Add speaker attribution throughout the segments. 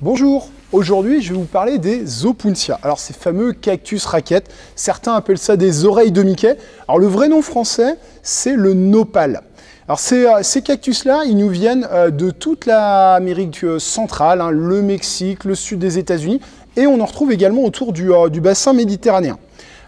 Speaker 1: Bonjour, aujourd'hui je vais vous parler des Opuntia. Alors ces fameux cactus raquettes, certains appellent ça des oreilles de Mickey. Alors le vrai nom français, c'est le nopal. Alors ces cactus-là, ils nous viennent de toute l'Amérique centrale, le Mexique, le sud des États-Unis, et on en retrouve également autour du bassin méditerranéen.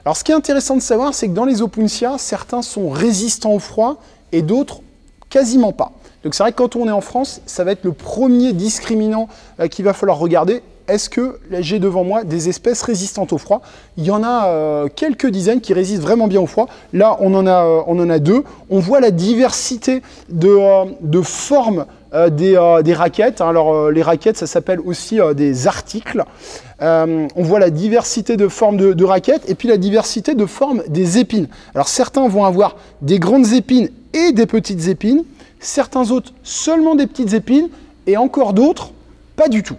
Speaker 1: Alors ce qui est intéressant de savoir, c'est que dans les Opuntia, certains sont résistants au froid et d'autres quasiment pas. Donc c'est vrai que quand on est en France, ça va être le premier discriminant qu'il va falloir regarder. Est-ce que j'ai devant moi des espèces résistantes au froid? Il y en a quelques dizaines qui résistent vraiment bien au froid. Là, on en a deux. On voit la diversité de formes des raquettes. Alors les raquettes, ça s'appelle aussi des articles. On voit la diversité de formes de raquettes et puis la diversité de formes des épines. Alors certains vont avoir des grandes épines et des petites épines. Certains autres, seulement des petites épines, et encore d'autres, pas du tout.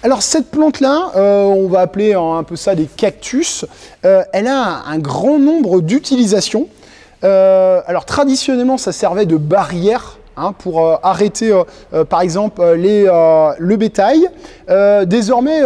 Speaker 1: Alors cette plante-là, on va appeler un peu ça des cactus, elle a un grand nombre d'utilisations. Alors traditionnellement, ça servait de barrière pour arrêter par exemple le bétail. Désormais,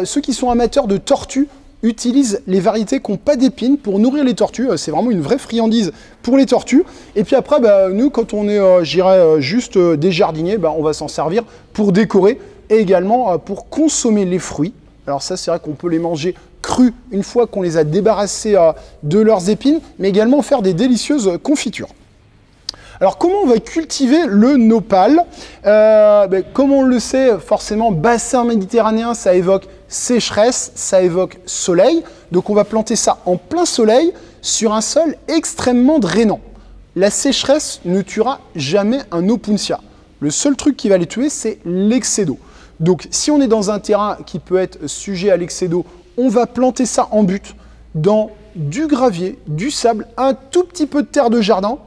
Speaker 1: ceux qui sont amateurs de tortues utilisent les variétés qui n'ont pas d'épines pour nourrir les tortues. C'est vraiment une vraie friandise pour les tortues. Et puis après, nous, quand on est, juste des jardiniers, on va s'en servir pour décorer et également pour consommer les fruits. Alors ça, c'est vrai qu'on peut les manger crus une fois qu'on les a débarrassés de leurs épines, mais également faire des délicieuses confitures. Alors comment on va cultiver le nopal? Comme on le sait, forcément, bassin méditerranéen, ça évoque sécheresse, ça évoque soleil. Donc on va planter ça en plein soleil sur un sol extrêmement drainant. La sécheresse ne tuera jamais un Opuntia. Le seul truc qui va les tuer, c'est l'excès d'eau. Donc si on est dans un terrain qui peut être sujet à l'excès d'eau, on va planter ça en butte dans du gravier, du sable, un tout petit peu de terre de jardin.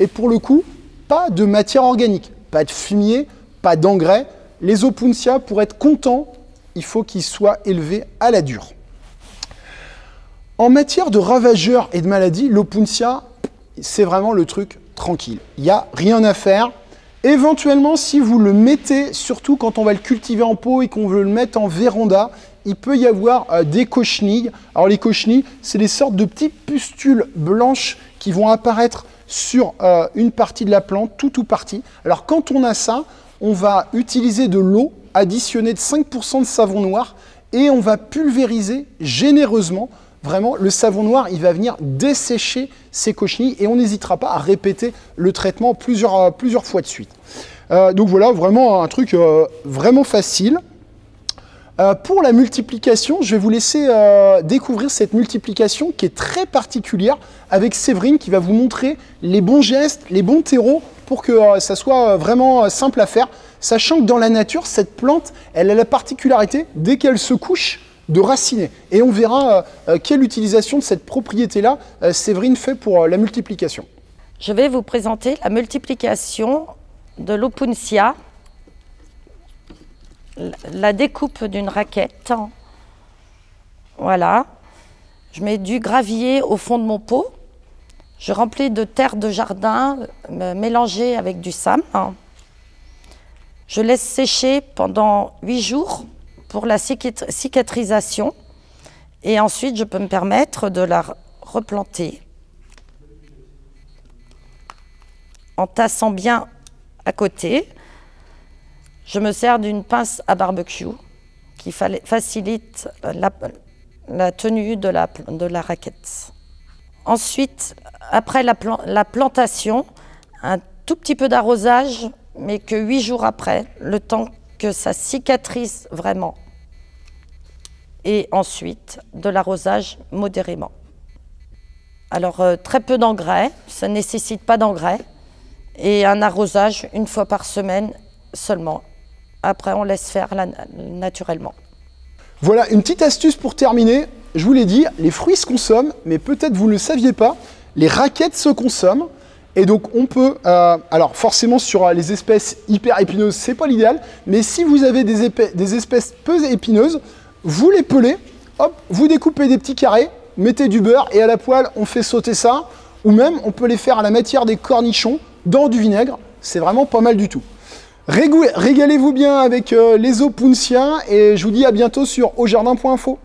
Speaker 1: Et pour le coup, pas de matière organique, pas de fumier, pas d'engrais. Les Opuntia, pour être contents, il faut qu'ils soient élevés à la dure. En matière de ravageurs et de maladies, l'Opuntia, c'est vraiment le truc tranquille. Il n'y a rien à faire. Éventuellement, si vous le mettez, surtout quand on va le cultiver en pot et qu'on veut le mettre en véranda, il peut y avoir des cochenilles. Alors les cochenilles, c'est des sortes de petites pustules blanches qui vont apparaître sur une partie de la plante, tout ou partie. Alors quand on a ça, on va utiliser de l'eau additionnée de 5% de savon noir et on va pulvériser généreusement. Vraiment, le savon noir, il va venir dessécher ces cochenilles et on n'hésitera pas à répéter le traitement plusieurs fois de suite. Donc voilà, vraiment un truc vraiment facile. Pour la multiplication, je vais vous laisser découvrir cette multiplication qui est très particulière avec Séverine qui va vous montrer les bons gestes, les bons terreaux pour que ça soit vraiment simple à faire. Sachant que dans la nature, cette plante, elle a la particularité, dès qu'elle se couche, de raciner. Et on verra quelle utilisation de cette propriété-là Séverine fait pour la multiplication.
Speaker 2: Je vais vous présenter la multiplication de l'Opuntia. La découpe d'une raquette. Voilà. Je mets du gravier au fond de mon pot. Je remplis de terre de jardin mélangée avec du sable. Je laisse sécher pendant 8 jours pour la cicatrisation. Et ensuite, je peux me permettre de la replanter en tassant bien à côté. Je me sers d'une pince à barbecue qui facilite la tenue de la raquette. Ensuite, après la plantation, un tout petit peu d'arrosage, mais que 8 jours après, le temps que ça cicatrise vraiment. Et ensuite, de l'arrosage modérément. Alors, très peu d'engrais, ça ne nécessite pas d'engrais, et un arrosage une fois par semaine seulement. Après, on laisse faire naturellement.
Speaker 1: Voilà, une petite astuce pour terminer. Je vous l'ai dit, les fruits se consomment, mais peut-être vous ne le saviez pas, les raquettes se consomment. Et donc, on peut, alors forcément sur les espèces hyper épineuses, c'est pas l'idéal, mais si vous avez des espèces peu épineuses, vous les pelez, hop, vous découpez des petits carrés, mettez du beurre et à la poêle, on fait sauter ça. Ou même, on peut les faire à la matière des cornichons dans du vinaigre. C'est vraiment pas mal du tout. Régalez-vous bien avec les Opuntia et je vous dis à bientôt sur aujardin.info.